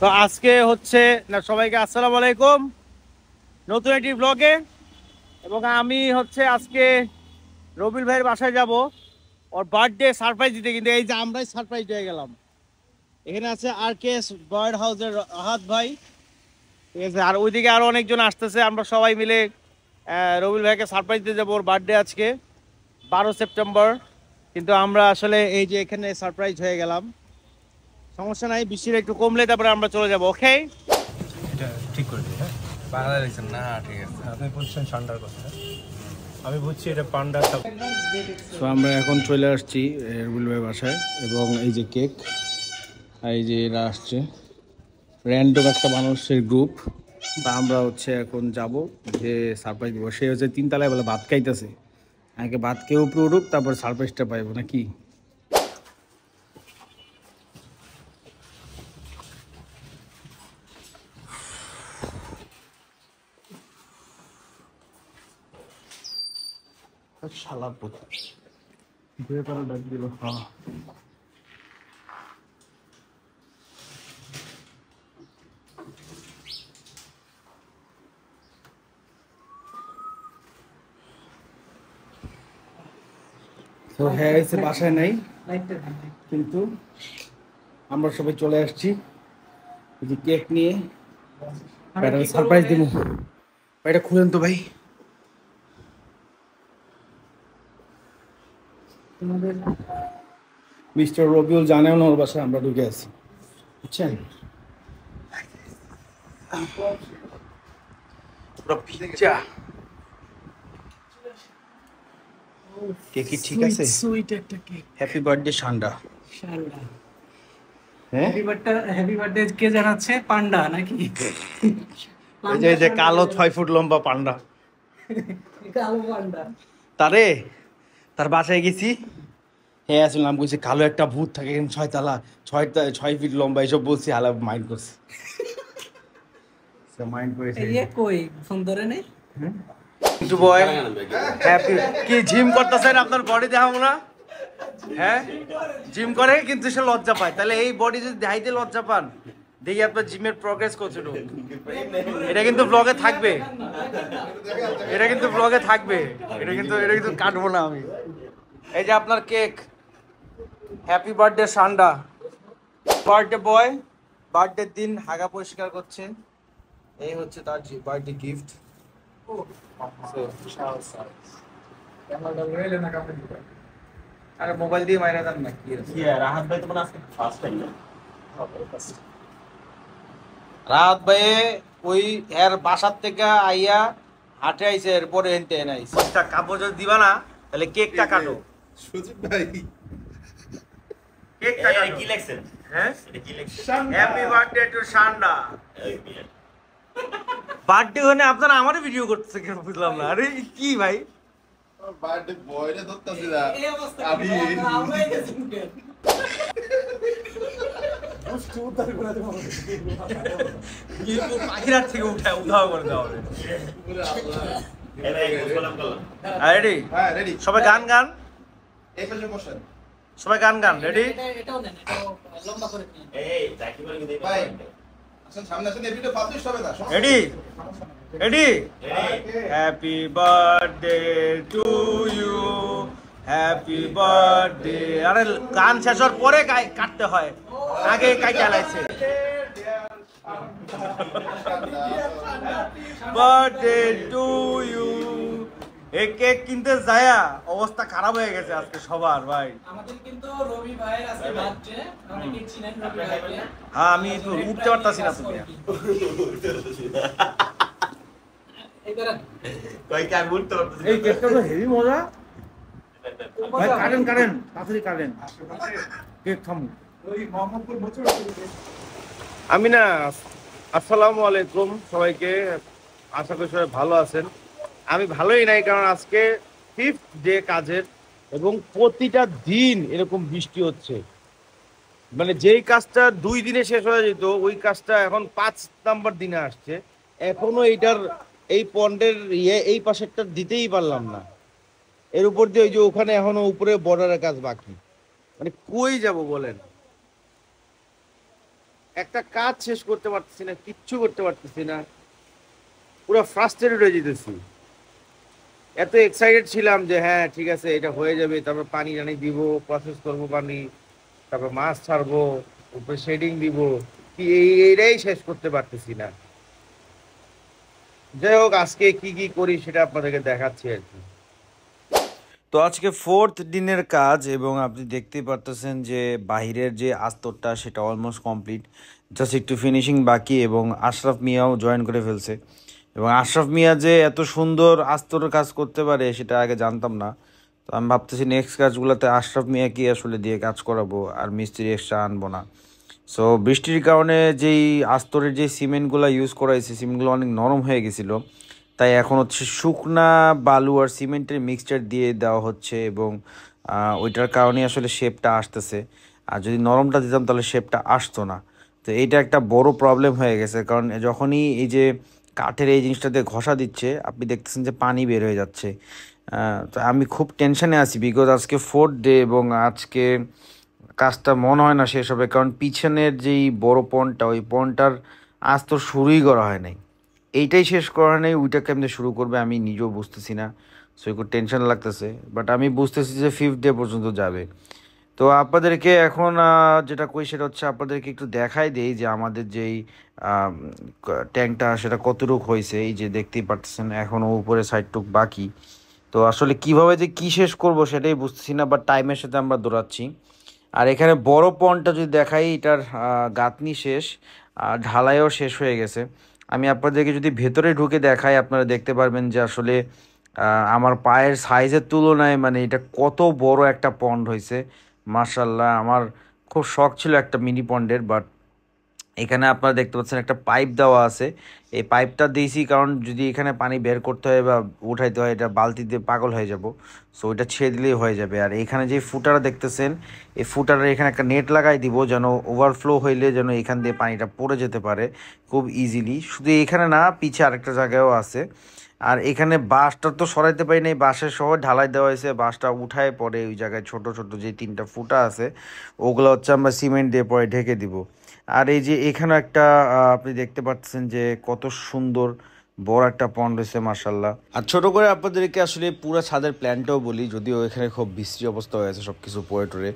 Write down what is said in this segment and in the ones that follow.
তো আজকে হচ্ছে না, সবাইকে আসসালামু আলাইকুম নতুন একটি ব্লগে। এবং আমি হচ্ছে আজকে রবিল ভাইয়ের বাসায় যাব ওর বার্থডে সারপ্রাইজ দিতে, কিন্তু এই যে আমরাই সারপ্রাইজ হয়ে গেলাম। এখানে আছে আর কে বার্ড হাউসের আহাদ ভাই, ঠিক আছে, আর ওইদিকে আরো অনেকজন আসতেছে। আমরা সবাই মিলে রবিল ভাইকে সারপ্রাইজ দিতে যাবো। ওর বার্থডে আজকে 12 সেপ্টেম্বর, কিন্তু আমরা আসলে এই যে এখানে সারপ্রাইজ হয়ে গেলাম। সমস্যা নাই, বৃষ্টির একটু কমলে তারপরে আমরা চলে যাবো। ওকে, এটা ঠিক করে দিই। হ্যাঁ, বাংলা লিখছেন না? ঠিক আছে, আপনি বলছেন ঠান্ডার কথা। আমি বুঝছি এটা পান্ডা। তো আমরা এখন চলে আসছি রবিল ভাইয়ের বাসায়, এবং এই যে কেক, আর এই যে এরা আসছে র্যান্ডম একটা মানুষের গ্রুপ। তা আমরা হচ্ছে এখন যাব যে সারপ্রাইজ দিব। সে হচ্ছে 3 তলায় বলে ভাত খাইতেছে, আগে ভাত খেয়ে উপরে উঠুক তারপর সারপ্রাইজটা পাইবো নাকি। শালা ডাক দিল। হ্যাঁ, তো হ্যাঁ এসে বাসায় নাই, কিন্তু আমরা সবাই চলে আসছি এই যে কেক নিয়ে। সারপ্রাইজ দিব। এটা খুলেন তো ভাই। মিস্টার রবিউল জানেও না ওর বাসায় আমরা ঢুকে আছি, বুঝছেন? কেক কি ঠিক আছে? সুইট একটা কেক। হ্যাপি বার্থডে সান্ডা। ইনশাআল্লাহ। হ্যাঁ, হ্যাপি বার্থডে কে জানাচ্ছে? পান্ডা নাকি? এই যে কালো 6 ফুট লম্বা পান্ডা। কালো পান্ডা। তার বাসায় গেছি, হ্যাঁ আসলাম, বলছি কালো একটা ভূত থাকে এখানে 6 তলা, 6 ফিট লম্বা, এসব বলছি। হালা মাইন্ড করছে, মাইন্ড করেছে। এই কই সুন্দরে নেই। কিন্তু বয় হ্যাপি কি জিম করতেছেন? আপনার বডি দেখাবো না? হ্যাঁ, জিম করে কিন্তু সে লজ্জা পায়। তাহলে এই বডি যদি দেখাইতে লজ্জা পান, দেখি আপনার জিমের প্রগ্রেস কতটুকু। এটা কিন্তু ব্লগে থাকবে, এটা কিন্তু ব্লগে থাকবে। এটা কিন্তু কাটবো না আমি। এই যে আপনার কেক, হ্যাপি বার্থডে সান্ডা। বার্থডে বয় বার্থডে দিন হাগা পরিষ্কার করছে, এই হচ্ছে তার বার্থডে গিফট। আরে মোবাইল দিয়ে মাইরা দেন না, কি রাহাত ভাই তোমার আজকে ফার্স্ট টাইম না? রাত ভাইয়ে ওই এর বাসার থেকে আইয়া হাটে আইছে, এরপরে এনতে আইছে। আচ্ছা, কাপড় যদি দিবা না তাহলে কেকটা কাটো। সুজিত ভাই কেকটা কাটো। কি লেখছেন? হ্যাঁ, এটা কি লেখছেন? হ্যাপি বার্থডে টু সান্ডা। বার্থডে হনে আপনারা আমারই ভিডিও করতেছে কেন বুঝলাম না। আরে কি ভাই, বার্থডে বয়রে ধরতাছি না এই অবস্থা আমি। আমরাই গেছি কেন? কিন্তু পাখিরার থেকে উঠাও করে দেওয়া হবে। এটা গোসলাম করলাম। রেডি? হ্যাঁ রেডি। সবাই গান গান, এই পাশে বসেন সবাই গান গান। রেডি? এটাও নেন, এটাও লম্বা করে দিন। এই চাকরি করে দিই ভাই। আসেন সামনে আসেন, এই ভিডিও পাবলিশ হবে না। Ready? Ready? Happy birthday to you, happy birthday. আরে গান শেষ হওয়ার পরে কাটতে হয়, আগে কাইটা লাইছে। Birthday to you. এই কেক কিনতে যায়া অবস্থা খারাপ হয়ে গেছে আজকে সবার ভাই। আমাদের কিন্তু রবি ভাইয়ের আজকে বার্থডে, অনেকেই চিনেন রবি ভাইকে। হ্যাঁ, আমি তো উঠতে পারতাছি না তুমি। এইবার কই কি আমি উঠতে পারতেছি এই কেকটা তো হেভি মজা ভাই। কাটেন তাড়াতাড়ি কাটেন, কেক খামু। আমি না, আসসালামু আলাইকুম সবাইকে, আশা করি সবাই ভালো আছেন। আমি ভালোই নাই, কারণ আজকে 5th ডে কাজের, এবং প্রতিটা দিন এরকম বৃষ্টি হচ্ছে। মানে যেই কাজটা 2 দিনে শেষ হয়ে যেত, ওই কাজটা এখন 5 নাম্বার দিনে আসছে। এখনো এইটার এই পন্ডের এই পাশেরটা দিতেই পারলাম না। এর উপর দিয়ে ওই যে ওখানে এখনো উপরে বর্ডারের কাজ বাকি। মানে কই যাব বলেন? একটা কাজ শেষ করতে পারতেছি না, কিচ্ছু করতে পারতেছি না, পুরো ফ্রাস্ট্রেটেড হয়ে যেতেছি। এত এক্সাইটেড ছিলাম যে হ্যাঁ ঠিক আছে এটা হয়ে যাবে, তারপর পানি টানি দিব, প্রসেস করবো পানি, তারপর মাছ ছাড়বো, উপরে শেডিং দিব, কি এইটাই শেষ করতে পারতেছি না। যাই হোক আজকে কি কি করি সেটা আপনাদেরকে দেখাচ্ছি আর কি। তো আজকে 4th দিনের কাজ এবং আপনি দেখতেই পারতেছেন যে বাহিরের যে আস্তরটা সেটা অলমোস্ট কমপ্লিট, জাস্ট একটু ফিনিশিং বাকি এবং আশরাফ মিয়াও জয়েন করে ফেলছে। এবং আশরাফ মিয়া যে এত সুন্দর আস্তরের কাজ করতে পারে সেটা আগে জানতাম না। তো আমি ভাবতেছি নেক্সট কাজগুলোতে আশরাফ মিয়া কি আসলে দিয়ে কাজ করাবো, আর মিস্ত্রি এক্সট্রা আনবো না। সো বৃষ্টির কারণে যেই আস্তরের যে সিমেন্টগুলো ইউজ করা হয়েছে সিমেন্টগুলো অনেক নরম হয়ে গেছিলো, তাই এখন হচ্ছে শুকনা বালু আর সিমেন্টের মিক্সচার দিয়ে দেওয়া হচ্ছে এবং ওইটার কারণে আসলে শেপটা আসতেছে। আর যদি নরমটা দিতাম তাহলে শেপটা আসতো না। তো এইটা একটা বড় প্রবলেম হয়ে গেছে, কারণ যখনই এই যে কাঠের এই জিনিসটাতে ঘষা দিচ্ছে আপনি দেখতেছেন যে পানি বের হয়ে যাচ্ছে। তো আমি খুব টেনশনে আছি বিকজ আজকে 4th ডে এবং আজকে কাজটা মনে হয় না শেষ হবে, কারণ পিছনের যেই বড় পন্ডটা ওই পন্ডটার আজ তো শুরুই করা হয় নাই। এইটাই শেষ করা নেই, ওইটা কেমনে শুরু করবে আমি নিজেও বুঝতেছি না। সো একটু টেনশন লাগতেছে, বাট আমি বুঝতেছি যে 5th ডে পর্যন্ত যাবে। তো আপনাদেরকে এখন যেটা কই সেটা হচ্ছে আপনাদেরকে একটু দেখাই দেই যে আমাদের যেই ট্যাঙ্কটা সেটা কতটুক হয়েছে। এই যে দেখতেই পারতেছেন এখনও উপরে সাইডটুক বাকি। তো আসলে কিভাবে যে কী শেষ করব সেটাই বুঝতেছি না, বাট টাইমের সাথে আমরা দৌড়াচ্ছি। আর এখানে বড় পন্ডটা যদি দেখাই এটার গাঁথনি শেষ, ঢালাইও শেষ হয়ে গেছে। আমি আপনাদেরকে যদি ভেতরে ঢুকে দেখাই আপনারা দেখতে পারবেন যে আসলে আমার পায়ের সাইজের তুলনায় মানে এটা কত বড় একটা পন্ড হয়েছে। মাশাআল্লাহ, আমার খুব শখ ছিল একটা মিনি পন্ডের, বাট এখানে আপনারা দেখতে পাচ্ছেন একটা পাইপ দেওয়া আছে। এই পাইপটা দিয়েছি কারণ যদি এখানে পানি বের করতে হয় বা উঠাইতে হয় এটা বালতি দিয়ে পাগল হয়ে যাব। সো ওইটা ছেড়ে দিলেই হয়ে যাবে। আর এখানে যে ফুটারা দেখতেছেন এই ফুটারের এখানে একটা নেট লাগাই দিব যেন ওভারফ্লো হইলে যেন এখান দিয়ে পানিটা পড়ে যেতে পারে খুব ইজিলি। শুধু এখানে না, পিছে আরেকটা জায়গায়ও আছে। আর এখানে বাঁশটা তো সরাইতে পারি না, এই বাঁশের সহ ঢালাই দেওয়া হয়েছে। বাঁশটা উঠায় পরে ওই জায়গায় ছোট ছোট যে 3টা ফুটা আছে ওগুলো হচ্ছে আমরা সিমেন্ট দিয়ে পরে ঢেকে দিব। আর এই যে এখানে একটা আপনি দেখতে পাচ্ছেন যে কত সুন্দর বড় একটা পন্ড হয়েছে মাশাআল্লাহ। আর ছোট করে আপনাদেরকে আসলে পুরো ছাদের প্ল্যানটাও বলি, যদিও এখানে খুব বিশ্রী অবস্থা হয়েছে সব কিছু পড়ে টরে।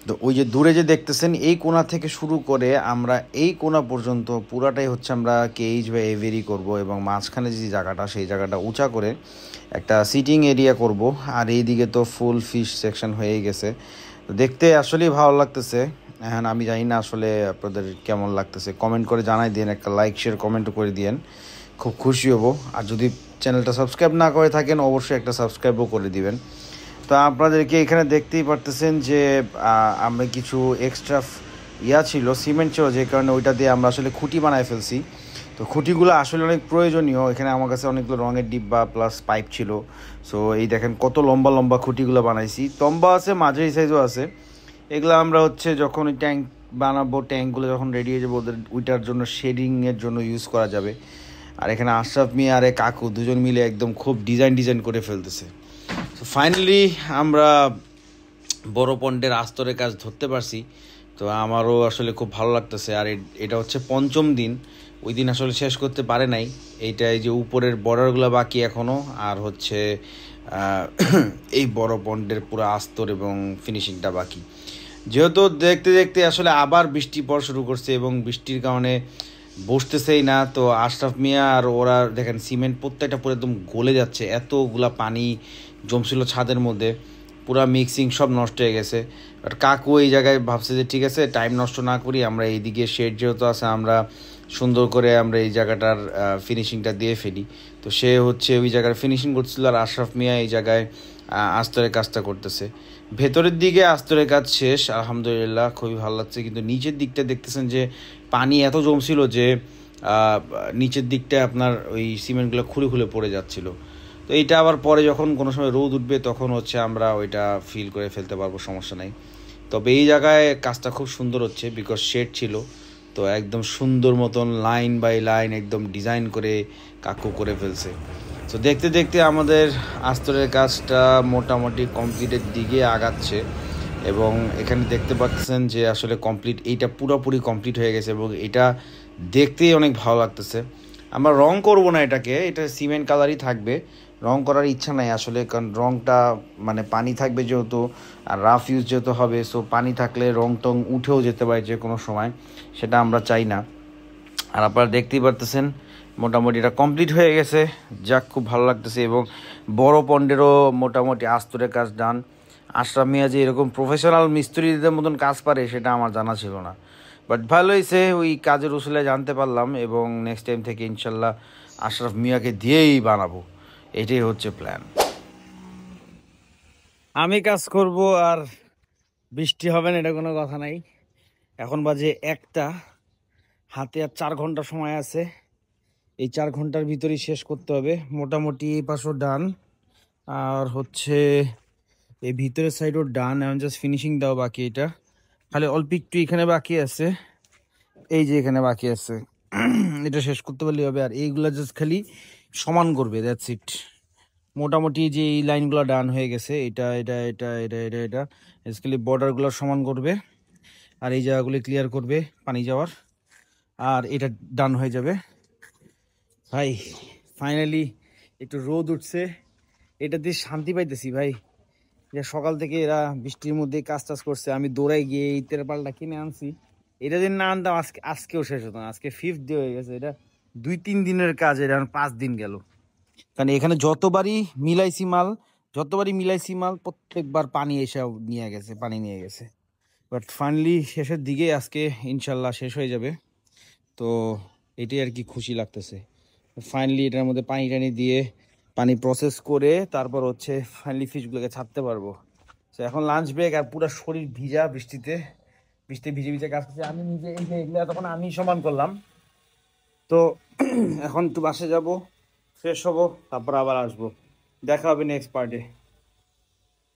তো ওই যে দূরে যে দেখতেছেন এই কোণা থেকে শুরু করে আমরা এই কোণা পর্যন্ত পুরাটাই হচ্ছে আমরা কেজ বা এভেরি করব এবং মাঝখানে যে জায়গাটা সেই জায়গাটা উঁচা করে একটা সিটিং এরিয়া করব। আর এইদিকে তো ফুল ফিশ সেকশন হয়ে গেছে, তো দেখতে আসলেই ভালো লাগতেছে। এখন আমি জানি না আসলে আপনাদের কেমন লাগতেছে, কমেন্ট করে জানাই দিন, একটা লাইক শেয়ার কমেন্টও করে দিয়েন, খুব খুশি হব। আর যদি চ্যানেলটা সাবস্ক্রাইব না করে থাকেন অবশ্যই একটা সাবস্ক্রাইবও করে দিবেন। তো আপনাদেরকে এখানে দেখতেই পারতেছেন যে আমরা কিছু এক্সট্রা ছিল সিমেন্ট ছিল, যে কারণে ওইটা দিয়ে আমরা আসলে খুঁটি বানায় ফেলছি। তো খুঁটিগুলো আসলে অনেক প্রয়োজনীয়। এখানে আমার কাছে অনেকগুলো রঙের ডিব্বা প্লাস পাইপ ছিল। সো এই দেখেন কত লম্বা লম্বা খুঁটিগুলো বানাইছি, লম্বা আছে মাঝারি সাইজও আছে। এগুলো আমরা হচ্ছে যখন ওই ট্যাঙ্ক বানাবো, ট্যাঙ্কগুলো যখন রেডি হয়ে যাবে ওদের ওইটার জন্য শেডিংয়ের জন্য ইউজ করা যাবে। আর এখানে আশরাফ মিয়া আর কাকু দুজন মিলে একদম খুব ডিজাইন করে ফেলতেছে। তো ফাইনালি আমরা বড় পন্ডের আস্তরের কাজ ধরতে পারছি, তো আমারও আসলে খুব ভালো লাগতেছে। আর এটা হচ্ছে 5ম দিন, ওই দিন আসলে শেষ করতে পারে নাই। এইটা এই যে উপরের বর্ডারগুলো বাকি এখনও, আর হচ্ছে এই বড় পন্ডের পুরো আস্তর এবং ফিনিশিংটা বাকি। যেহেতু দেখতে দেখতে আসলে আবার বৃষ্টি পড়া শুরু করছে এবং বৃষ্টির কারণে বসতেছেই না। তো আশরাফ মিয়া আর ওরা দেখেন সিমেন্ট প্রত্যেকটা পুরো একদম গলে যাচ্ছে, এতগুলা পানি জমছিল ছাদের মধ্যে, পুরা মিক্সিং সব নষ্ট হয়ে গেছে। বাট কাকু এই জায়গায় ভাবছে যে ঠিক আছে টাইম নষ্ট না করি, আমরা এইদিকে শেড যেহেতু আছে আমরা সুন্দর করে আমরা এই জায়গাটার ফিনিশিংটা দিয়ে ফেলি। তো সে হচ্ছে ওই জায়গার ফিনিশিং করছিল আর আশরাফ মিয়া এই জায়গায় আস্তরের কাজটা করতেছে। ভেতরের দিকে আস্তরের কাজ শেষ আলহামদুলিল্লাহ, খুবই ভালো লাগছে। কিন্তু নিচের দিকটা দেখতেছেন যে পানি এত জমছিল যে নিচের দিকটা আপনার ওই সিমেন্টগুলো খুলে পড়ে যাচ্ছিল। তো এইটা আবার পরে যখন কোনো সময় রোদ উঠবে তখন হচ্ছে আমরা ওইটা ফিল করে ফেলতে পারবো, সমস্যা নাই। তবে এই জায়গায় কাজটা খুব সুন্দর হচ্ছে বিকজ শেড ছিল, তো একদম সুন্দর মতন লাইন বাই লাইন একদম ডিজাইন করে কাকু করে ফেলছে। তো দেখতে দেখতে আমাদের আস্তরের কাজটা মোটামুটি কমপ্লিটের দিকে আগাচ্ছে এবং এখানে দেখতে পাচ্ছেন যে আসলে কমপ্লিট, এইটা পুরোপুরি কমপ্লিট হয়ে গেছে এবং এটা দেখতেই অনেক ভালো লাগতেছে। আমরা রং করব না এটাকে, এটা সিমেন্ট কালারই থাকবে, রং করার ইচ্ছা নাই আসলে, কারণ রংটা মানে পানি থাকবে যেহেতু আর রাফ ইউজ যেহেতু হবে, সো পানি থাকলে রং টং উঠেও যেতে পারে যে কোনো সময়, সেটা আমরা চাই না। আর আপনারা দেখতেই পারতেছেন মোটামুটি এটা কমপ্লিট হয়ে গেছে, যাক খুব ভালো লাগতেছে। এবং বড় পন্ডেরও মোটামুটি আস্তরের কাজ ডান। আশরাফ মিয়া যে এরকম প্রফেশনাল মিস্ত্রিদের মতন কাজ পারে সেটা আমার জানা ছিল না, বাট ভালো হয়েছে, ওই কাজের উসুলে জানতে পারলাম এবং নেক্সট টাইম থেকে ইনশাল্লাহ আশরাফ মিয়াকে দিয়েই বানাবো, এটাই হচ্ছে প্ল্যান। আমি কাজ করব আর বৃষ্টি হবে না এটা কোনো কথা নাই। এখন বাজে 1টা, হাতে আর 4 ঘন্টা সময় আছে। এই 4 ঘন্টার ভিতরেই শেষ করতে হবে। মোটামুটি এই পাশও ডান আর হচ্ছে এই ভিতরের সাইডও ডান। এখন জাস্ট ফিনিশিং দাও বাকি, এটা খালি অল্প একটু এখানে বাকি আছে, এই যে এখানে বাকি আছে, এটা শেষ করতে পারলেই হবে। আর এইগুলা জাস্ট খালি সমান করবে, দ্যাটস ইট। মোটামুটি যে এই লাইনগুলো ডান হয়ে গেছে, এটা এটা এটা এটা এটা এটা খালি বর্ডারগুলো সমান করবে আর এই জায়গাগুলি ক্লিয়ার করবে পানি যাওয়ার, আর এটা ডান হয়ে যাবে। ভাই ফাইনালি একটু রোদ উঠছে, এটা দিয়ে শান্তি পাইতেছি ভাই। যে সকাল থেকে এরা বৃষ্টির মধ্যে কাজ টাজ করছে, আমি দৌড়াই গিয়ে এই তেরপালটা কিনে আনছি। এটা যদি না আনতাম আজকেও শেষ হতো না। আজকে 5th ডে হয়ে গেছে, এটা 2-3 দিনের কাজ, এটা 5 দিন গেল। কারণ এখানে যতবারই মিলাইছি মাল প্রত্যেকবার পানি এসে নিয়ে গেছে। বাট ফাইনালি শেষের দিকে আজকে ইনশাল্লাহ শেষ হয়ে যাবে, তো এটাই আর কি খুশি লাগতেছে। ফাইনালি এটার মধ্যে পানি টানি দিয়ে পানি প্রসেস করে তারপর হচ্ছে ফাইনালি ফিশগুলোকে ছাড়তে পারবো। তো এখন লাঞ্চ ব্রেক আর পুরো শরীর ভিজা, বৃষ্টি ভিজে ভিজে কাজ করছে। আমি নিজে এই যে এগুলো তখন আমি সমান করলাম। তো এখন একটু বাসে যাব, ফ্রেশ হবো, তারপর আবার আসবো। দেখা হবে নেক্সট পার্টে।